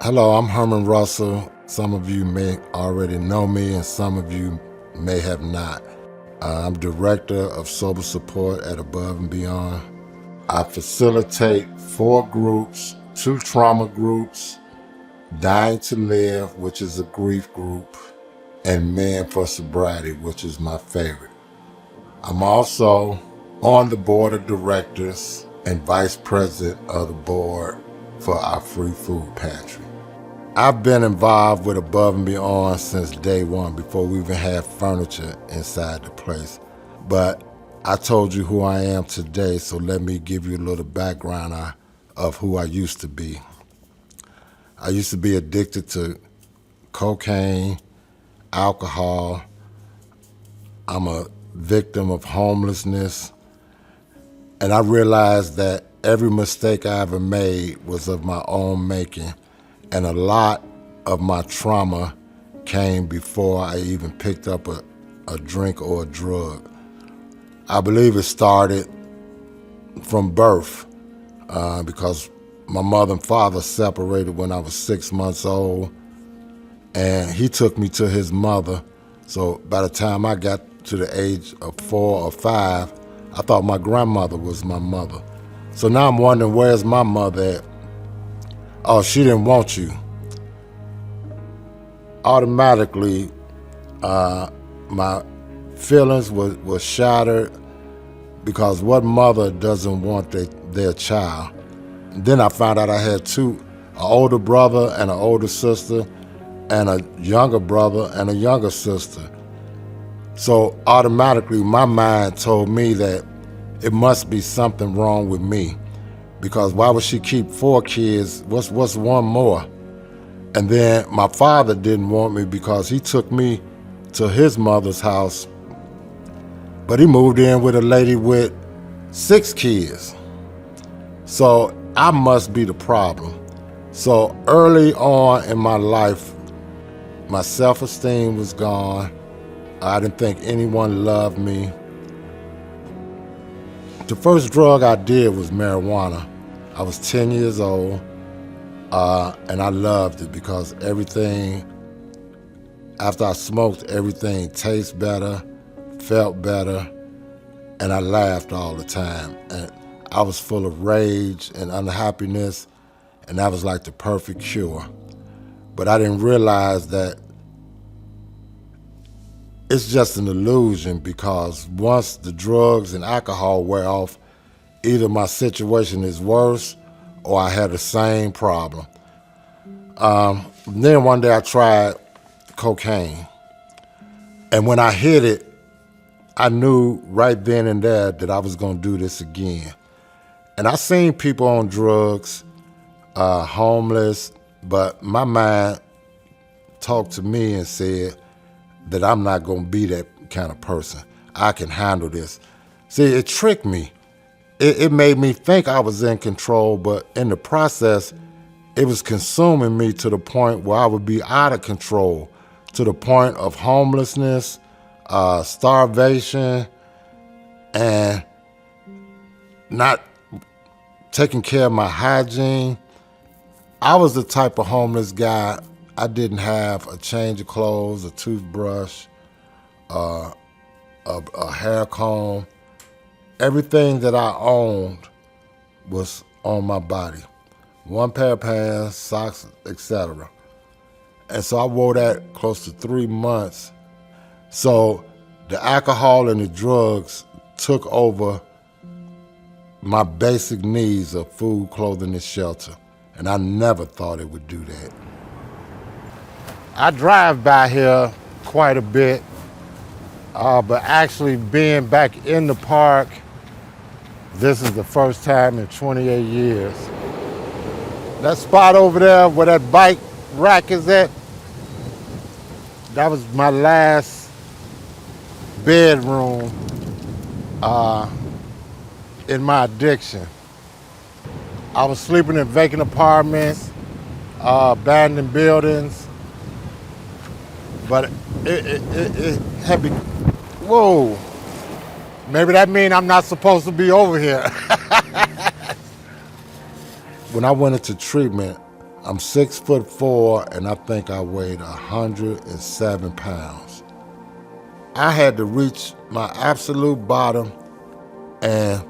Hello, I'm Herman Russell. Some of you may already know me and some of you may have not. I'm Director of Sober Support at Above and Beyond. I facilitate 4 groups, 2 trauma groups, Dying to Live, which is a grief group, and Men for Sobriety, which is my favorite. I'm also on the board of directors and vice president of the board for our free food pantry. I've been involved with Above and Beyond since day one, before we even had furniture inside the place. But I told you who I am today, so let me give you a little background of who I used to be. I used to be addicted to cocaine, alcohol. I'm a victim of homelessness. And I realized that every mistake I ever made was of my own making. And a lot of my trauma came before I even picked up a drink or a drug. I believe it started from birth because my mother and father separated when I was 6 months old, and he took me to his mother. So by the time I got to the age of 4 or 5, I thought my grandmother was my mother. So now I'm wondering, where's my mother at? Oh, she didn't want you. Automatically, my feelings were shattered, because what mother doesn't want their child? And then I found out I had 2, an older brother and an older sister, and a younger brother and a younger sister. So automatically my mind told me that it must be something wrong with me, because why would she keep 4 kids? What's one more? And then my father didn't want me because he took me to his mother's house, but he moved in with a lady with 6 kids. So I must be the problem. So early on in my life, my self-esteem was gone. I didn't think anyone loved me. The first drug I did was marijuana. I was 10 years old, and I loved it because everything, after I smoked, everything tastes better, felt better, and I laughed all the time. And I was full of rage and unhappiness, and that was like the perfect cure. But I didn't realize that it's just an illusion, because once the drugs and alcohol wear off, either my situation is worse or I had the same problem. Then one day I tried cocaine. And when I hit it, I knew right then and there that I was gonna do this again. And I seen people on drugs, homeless, but my mind talked to me and said that I'm not gonna be that kind of person. I can handle this. See, it tricked me. It made me think I was in control, but in the process, it was consuming me to the point where I would be out of control, to the point of homelessness, starvation, and not taking care of my hygiene. I was the type of homeless guy, I didn't have a change of clothes, a toothbrush, a hair comb. Everything that I owned was on my body. 1 pair of pants, socks, etc. And so I wore that close to 3 months. So the alcohol and the drugs took over my basic needs of food, clothing, and shelter. And I never thought it would do that. I drive by here quite a bit, but actually being back in the park, this is the first time in 28 years. That spot over there where that bike rack is at, that was my last bedroom in my addiction. I was sleeping in vacant apartments, abandoned buildings, but it had been, whoa, maybe that means I'm not supposed to be over here. When I went into treatment, I'm 6'4" and I think I weighed 107 pounds. I had to reach my absolute bottom, and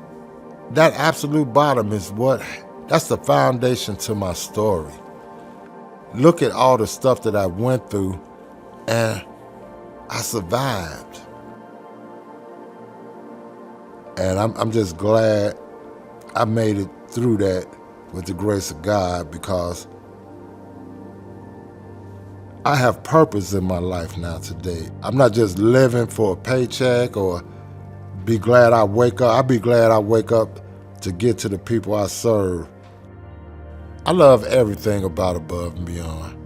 that absolute bottom that's the foundation to my story. Look at all the stuff that I went through, and I survived. And I'm just glad I made it through that with the grace of God, because I have purpose in my life now today. I'm not just living for a paycheck or be glad I wake up. I'll be glad I wake up to get to the people I serve. I love everything about Above and Beyond.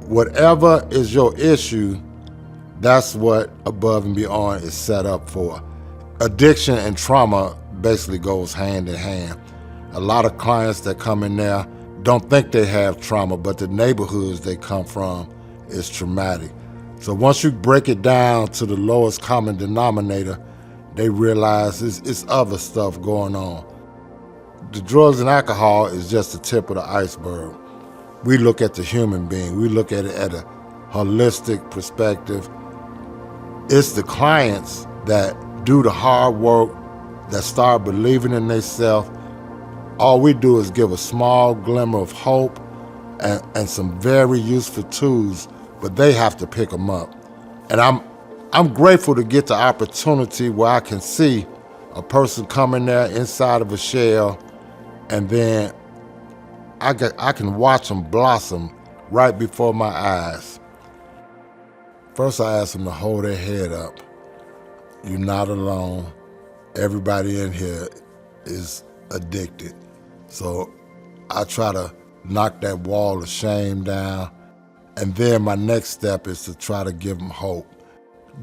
Whatever is your issue, that's what Above and Beyond is set up for. Addiction and trauma basically goes hand in hand. A lot of clients that come in there don't think they have trauma, but the neighborhoods they come from is traumatic. So once you break it down to the lowest common denominator, they realize it's other stuff going on. The drugs and alcohol is just the tip of the iceberg. We look at the human being. We look at it at a holistic perspective. It's the clients that do the hard work, that start believing in themselves. All we do is give a small glimmer of hope and some very useful tools, but they have to pick them up. And I'm grateful to get the opportunity where I can see a person coming there inside of a shell, and then I can watch them blossom right before my eyes. First, I ask them to hold their head up. You're not alone. Everybody in here is addicted. So I try to knock that wall of shame down. And then my next step is to try to give them hope.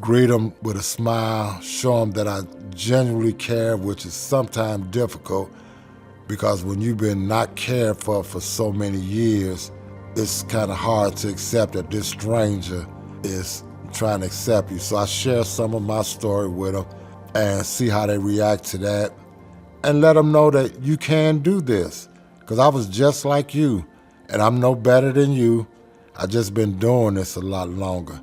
Greet them with a smile, show them that I genuinely care, which is sometimes difficult, because when you've been not cared for so many years, it's kind of hard to accept that this stranger is trying to accept you. So I share some of my story with them and see how they react to that, and let them know that you can do this, because I was just like you, and I'm no better than you. I just been doing this a lot longer.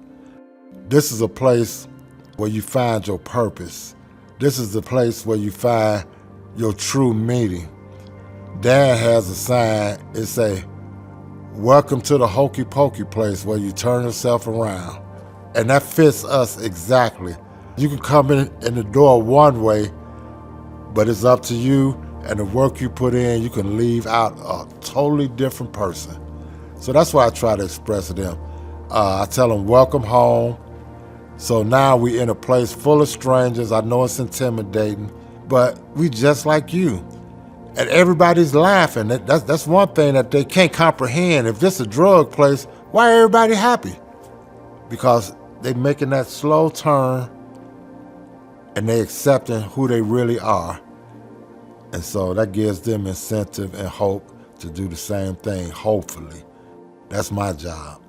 This is a place where you find your purpose. This is the place where you find your true meaning. Dad has a sign, it say, "Welcome to the hokey pokey place where you turn yourself around." And that fits us exactly. You can come in the door one way, but it's up to you and the work you put in. You can leave out a totally different person. So that's why I try to express to them. I tell them, welcome home. So now we in a place full of strangers. I know it's intimidating, but we just like you. And everybody's laughing. That's one thing that they can't comprehend. If this is a drug place, why everybody happy? Because they making that slow turn and they accepting who they really are. And so that gives them incentive and hope to do the same thing, hopefully. That's my job.